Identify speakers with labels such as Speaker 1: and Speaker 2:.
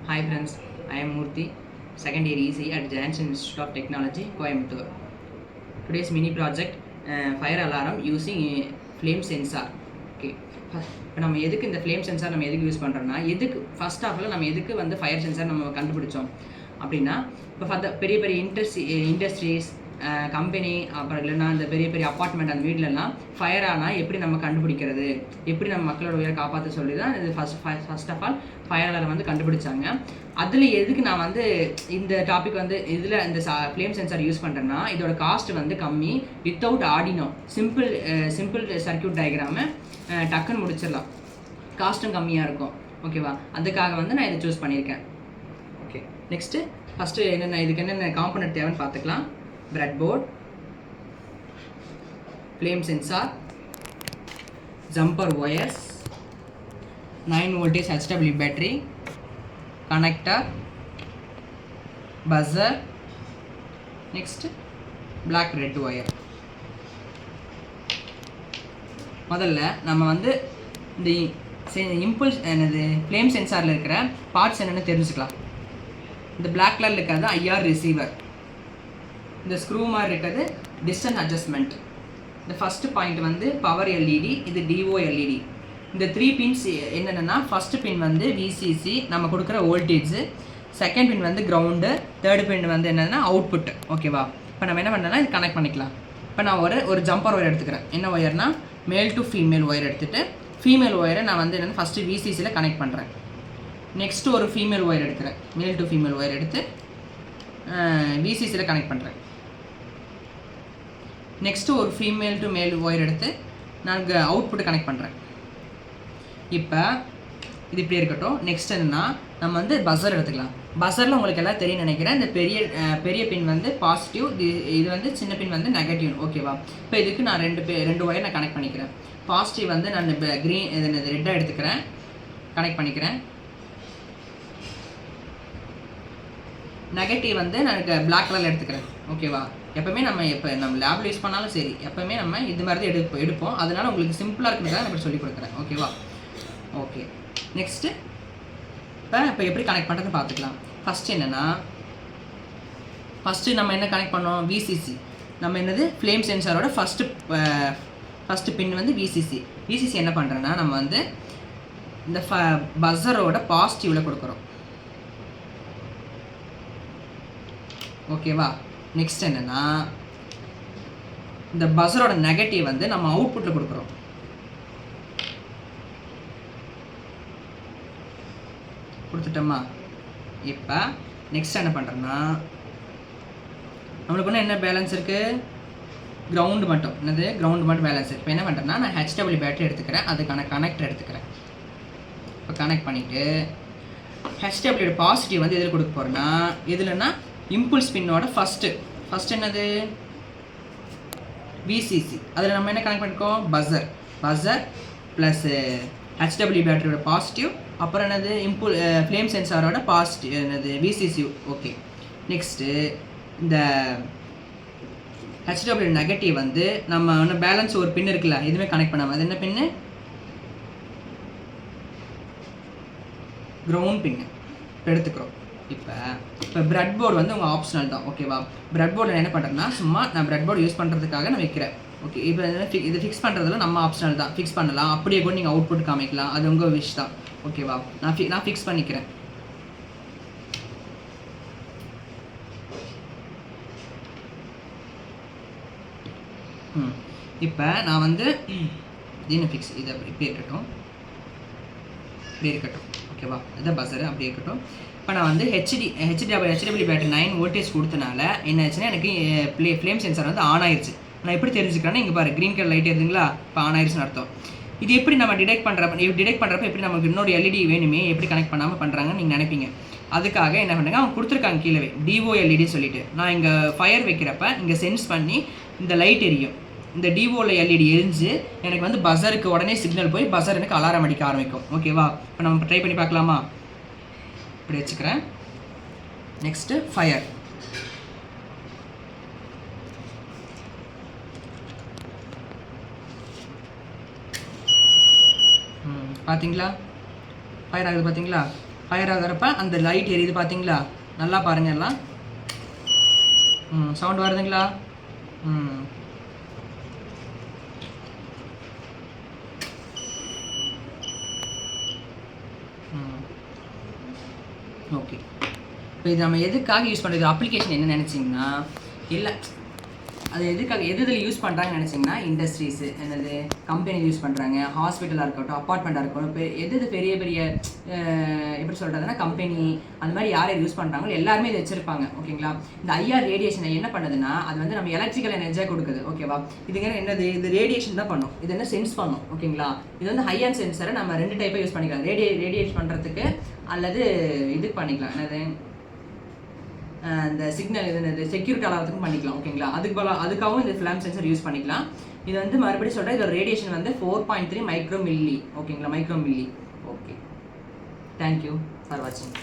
Speaker 1: Hi friends, I am Murthy, second year EC at Janssen Institute of Technology, Coimbatore. Today's mini project, fire alarm using flame sensor. Okay. இப்போ நம்ம எதுக்கு இந்த flame sensor நம்ம எதுக்கு use பண்ணுறோம்னா, எதுக்கு first of all நம்ம எதுக்கு வந்து ஃபயர் சென்சார் நம்ம கண்டுபிடிச்சோம் அப்படின்னா, இப்போ பெரிய பெரிய இண்டஸ்ட்ரீஸ் கம்பெனி அப்புறம் இல்லைன்னா இந்த பெரிய பெரிய அப்பார்ட்மெண்ட் அந்த வீட்டிலலாம் ஃபயர் ஆனால் எப்படி நம்ம கண்டுபிடிக்கிறது, எப்படி நம்ம மக்களோட உயிரை காப்பாற்ற சொல்லி தான் இது first of all fire alarm வந்து கண்டுபிடிச்சாங்க. அதில் எதுக்கு நான் வந்து இந்த டாபிக் வந்து இதில் இந்த ஃப்ளேம் சென்சார் யூஸ் பண்ணுறேன்னா, இதோட காஸ்ட் வந்து கம்மி, வித்தவுட் ஆடினோ சிம்பிள் சர்க்கியூட் டயக்ராமை டக்குன்னு முடிச்சிடலாம், காஸ்ட்டும் கம்மியாக இருக்கும். ஓகேவா, அதுக்காக வந்து நான் இதை சூஸ் பண்ணியிருக்கேன். ஓகே, நெக்ஸ்ட்டு ஃபஸ்ட்டு இதுக்கு என்னென்ன காம்பனண்ட் தேவைன்னு பார்த்துக்கலாம். Breadboard, flame sensor, jumper wires, 9 voltage HW battery, connector, buzzer, next black red wire. முதல்ல நம்ம வந்து இந்த இம்பல்ஸ் என்னது ஃப்ளேம் சென்சாரில் இருக்கிற பார்ட்ஸ் என்னென்னு தெரிஞ்சுக்கலாம். இந்த பிளாக் கலரில் இருக்கிறது ஐஆர் ரிசீவர், இந்த ஸ்க்ரூ மாதிரி இருக்கிறது டிஸ்டன்ஸ் அட்ஜஸ்ட்மெண்ட். இந்த ஃபஸ்ட்டு பாயிண்ட் வந்து பவர் எல்இடி, இது டிஓ எல்இடி. இந்த 3 பின்ஸ் என்னென்னா, ஃபஸ்ட்டு பின் வந்து விசிசி நம்ம கொடுக்குற வோல்டேஜ், செகண்ட் பின் வந்து கிரவுண்டு, தேர்டு பின் வந்து என்னென்னா அவுட்புட். ஓகேவா, இப்போ நம்ம என்ன பண்ணலாம், இது கனெக்ட் பண்ணிக்கலாம். இப்போ நான் ஒரு ஜம்பர் ஒயர் எடுத்துக்கிறேன். என்ன ஒயர்னா, மேல் டு ஃபீமேல் ஒயர் எடுத்துகிட்டு, ஃபீமேல் ஒயரை நான் வந்து என்னென்னா ஃபஸ்ட்டு விசிசியில் கனெக்ட் பண்ணுறேன். நெக்ஸ்ட்டு ஒரு ஃபீமேல் ஒயர் எடுக்கிறேன், மேல் டு ஃபீமேல் ஒயர் எடுத்து விசிசியில் கனெக்ட் பண்ணுறேன். நெக்ஸ்ட்டு ஒரு ஃபீமேல் டு மேல் ஒயர் எடுத்து நான் அவுட்புட் கனெக்ட் பண்ணுறேன். இப்போ இது இப்படி இருக்கட்டும். நெக்ஸ்ட் என்னென்னா, நம்ம வந்து பஸர் எடுத்துக்கலாம். பஸரில் உங்களுக்கு எல்லாம் தெரியும் நினைக்கிறேன். இந்த பெரிய பின் வந்து பாசிட்டிவ், இது வந்து சின்ன பின் வந்து நெகட்டிவ். ஓகேவா, இப்போ இதுக்கு நான் ரெண்டு ஒயர் நான் கனெக்ட் பண்ணிக்கிறேன். பாசிட்டிவ் வந்து நான் க்ரீன் ரெட்டாக எடுத்துக்கிறேன், கனெக்ட் பண்ணிக்கிறேன். நெகட்டிவ் வந்து நான் பிளாக் கலரில் எடுத்துக்கிறேன். ஓகேவா, எப்போவுமே நம்ம லேபில் யூஸ் பண்ணாலும் சரி, எப்போவுமே நம்ம இது மாதிரி தான் எடுப்போம். அதனால் உங்களுக்கு சிம்பிளாக இருக்கிறதுக்காக நான் இப்படி சொல்லி கொடுக்குறேன். ஓகேவா, ஓகே. நெக்ஸ்ட்டு இப்போ எப்படி கனெக்ட் பண்ணுறதுன்னு பார்த்துக்கலாம். ஃபஸ்ட்டு என்னென்னா, ஃபஸ்ட்டு நம்ம என்ன கனெக்ட் பண்ணோம், விசிசி. நம்ம என்னது ஃப்ளேம் சென்சாரோட ஃபஸ்ட்டு பின் வந்து விசிசி. விசிசி என்ன பண்ணுறேன்னா, நம்ம வந்து இந்த பஸரோட பாசிட்டிவில் கொடுக்குறோம். ஓகேவா, நெக்ஸ்ட் என்னென்னா, இந்த பஸரோட நெகட்டிவ் வந்து நம்ம அவுட்புட்டில் கொடுக்குறோம். கொடுத்துட்டோமா. இப்போ நெக்ஸ்ட் என்ன பண்ணுறேன்னா, நம்மளுக்கு ஒன்று என்ன பேலன்ஸ் இருக்குது, கிரவுண்டு மட்டும். என்னது, கிரவுண்டு மட்டும் பேலன்ஸ் இருக்குது. இப்போ என்ன பண்ணுறேன்னா, நான் HW பேட்டரி எடுத்துக்கிறேன், அதுக்கான கனெக்டர் எடுத்துக்கிறேன். இப்போ கனெக்ட் பண்ணிவிட்டு HW பாசிட்டிவ் வந்து எதில் கொடுக்க போகிறேன்னா, எதுலன்னா இம்பல்ஸ் பின்னோட ஃபஸ்ட்டு என்னது விசிசி. அதில் நம்ம என்ன கனெக்ட் பண்ணிக்கோம், பஸர் ப்ளஸ் HW பேட்டரியோட பாசிட்டிவ், அப்புறம் என்னது ஃப்ளேம் சென்சாரோட பாசிட்டிவ் என்னது விசிசி. ஓகே, நெக்ஸ்ட்டு இந்த HW நெகட்டிவ் வந்து நம்ம ஒன்று பேலன்ஸ் ஒரு பின் இருக்குல்ல, எதுவுமே கனெக்ட் பண்ணாமல், அது என்ன பின்னு, கிரவுண்ட் பின்னு இப்போ எடுத்துக்கிறோம். இப்போ பிரெட் போர்டு வந்து உங்கள் ஆப்ஷனல் தான். ஓகேவா, பிரெட் போர்டில் என்ன பண்ணுறேன்னா, சும்மா நான் பிரெட் போர்டு யூஸ் பண்ணுறதுக்காக நான் வைக்கிறேன். ஓகே, இப்போ இது ஃபிக்ஸ் பண்ணுறதுல நம்ம ஆப்ஷனல் தான், ஃபிக்ஸ் பண்ணலாம். அப்படியே கூட நீங்கள் அவுட்புட் காமிக்கலாம், அது உங்கள் விஷ் தான். ஓகேவா, நான் ஃபிக்ஸ் பண்ணிக்கிறேன். இப்போ நான் வந்து இது ஃபிக்ஸ், இது இப்படி இருக்கட்டும், இப்படி இருக்கட்டும். ஓகேவா, இதான் பஸரு, அப்படி இருக்கட்டும். இப்போ நான் வந்து HW பேட்டரி 9 வோல்டேஜ் கொடுத்தனால என்ன ஆச்சுன்னா, எனக்கு ஃப்ளேம் சென்சார் வந்து ஆன் ஆயிடுச்சு. நான் எப்படி தெரிஞ்சுக்கிறேன்னா, இங்கே பாரு க்ரீன் கலர் லைட் இருக்குங்களா, இப்போ ஆன் ஆயிடுச்சுன்னு அர்த்தம். இது எப்படி நம்ம டிடெக்ட் பண்ணுறப்ப எப்படி நமக்கு இன்னொரு எல்இடி வேணுமே, எப்படி கனெக்ட் பண்ணாமல் பண்ணுறாங்கன்னு நீங்கள் நினைப்பீங்க. அதுக்காக என்ன பண்ணுங்க, அவங்க கொடுத்துருக்காங்க கீழே டிஓ எல்இடி சொல்லிட்டு, நான் இங்கே ஃபயர் வைக்கிறப்ப இங்கே சென்ஸ் பண்ணி இந்த லைட் எரியும். இந்த டிஓவில் எல்இடி எரிஞ்சு எனக்கு வந்து பஸருக்கு உடனே சிக்னல் போய் பஸர் எனக்கு அலாரம் அடிக்க ஆரம்பிக்கும். ஓகேவா, இப்போ நம்ம ட்ரை பண்ணி பார்க்கலாமா. இப்படி வச்சுக்கிறேன். Next fire. பார்த்தீங்களா, ஃபயர் ஆகுது பார்த்தீங்களா. ஃபயர் ஆகிறப்ப அந்த லைட் எரியுது பார்த்தீங்களா? நல்லா பாருங்கள் எல்லாம். சவுண்ட் வருதுங்களா? ஓகே. இப்போ இது நம்ம எதுக்காக யூஸ் பண்ணுறது, அப்ளிகேஷன் என்ன நினச்சிங்கன்னா, இல்லை அது எதுக்காக இதில் யூஸ் பண்ணுறாங்கன்னு நினச்சிங்கன்னா, இண்டஸ்ட்ரீஸு என்னது கம்பெனி யூஸ் பண்ணுறாங்க, ஹாஸ்பிட்டலாக இருக்கட்டும், அப்பார்ட்மெண்ட்டாக இருக்கட்டும், இப்போ எது பெரிய பெரிய எப்படி சொல்கிறதுனா கம்பெனி அந்த மாதிரி யார் யூஸ் பண்ணுறாங்களோ எல்லாருமே இதை வச்சுருப்பாங்க. ஓகேங்களா? இந்த ஐஆர் ரேடியேஷனை என்ன பண்ணுதுன்னா, அது வந்து நம்ம எலக்ட்ரிக்கல் எனர்ஜியாக கொடுக்குது. ஓகேவா? இதுங்க என்னது, இது ரேடியேஷன் தான் பண்ணும். இது என்ன சென்ஸ் பண்ணும். ஓகேங்களா? இது வந்து ஹை அண்ட் சென்சரை நம்ம 2 டைப்பாக யூஸ் பண்ணிக்கலாம். ரேடியேட் பண்ணுறதுக்கு அல்லது இதுக்கு பண்ணிக்கலாம். என்னது இந்த சிக்னல் இது செக்யூரிட்டி அலாரத்துக்கும் பண்ணிக்கலாம். ஓகேங்களா? அதுக்காகவும் இந்த ஃப்ளாம் சென்சர் யூஸ் பண்ணிக்கலாம். இது வந்து மறுபடியும் சொல்கிறேன், இதோட ரேடியேஷன் வந்து 4.3 மைக்ரோ மில்லி. ஓகேங்களா? Micro milli. Okay, thank you for வாட்சிங்.